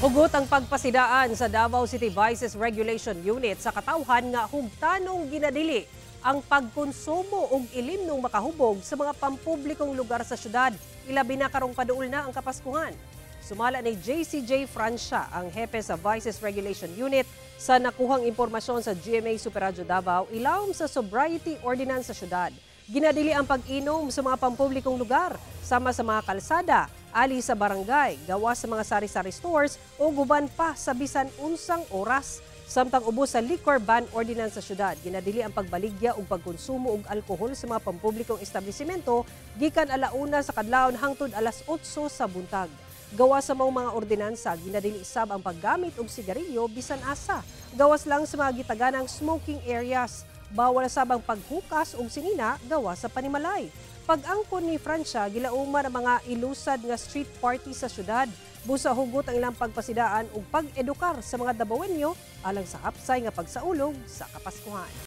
Hugot ang pagpasidaan sa Davao City Vices Regulation Unit sa katawhan nga hugtanong ginadili ang pagkonsumo og ilim ng makahubog sa mga pampublikong lugar sa syudad. Ilabi na karong paduol na ang Kapaskuhan. Sumala ni JCJ Francia, ang hepe sa Vices Regulation Unit, sa nakuhang impormasyon sa GMA Superradyo Davao, ilawom sa Sobriety Ordinance sa syudad. Ginadili ang pag-inom sa mga pampublikong lugar, sama sa mga kalsada, ali sa barangay, gawa sa mga sari-sari stores o guban pa sa bisan unsang oras. Samtang ubos sa liquor ban ordinance sa syudad, ginadili ang pagbaligya o pagkonsumo og alkohol sa mga pampublikong establisimento gikan alauna sa kadlawon hangtod alas 8 sa buntag. Gawa sa mga ordinansa, ginadili isab ang paggamit og sigarilyo bisan asa. Gawas lang sa mga gitaganang smoking areas. Bawal sab ang paghukas og sinina gawa sa panimalay. Pag-angkon ni Francia, gilauman ang mga ilusad nga street party sa syudad. Busa hugot ang ilang pagpasidaan ug pag-edukar sa mga Davaoenyo alang sa hapsay nga pagsaulog sa Kapaskuhan.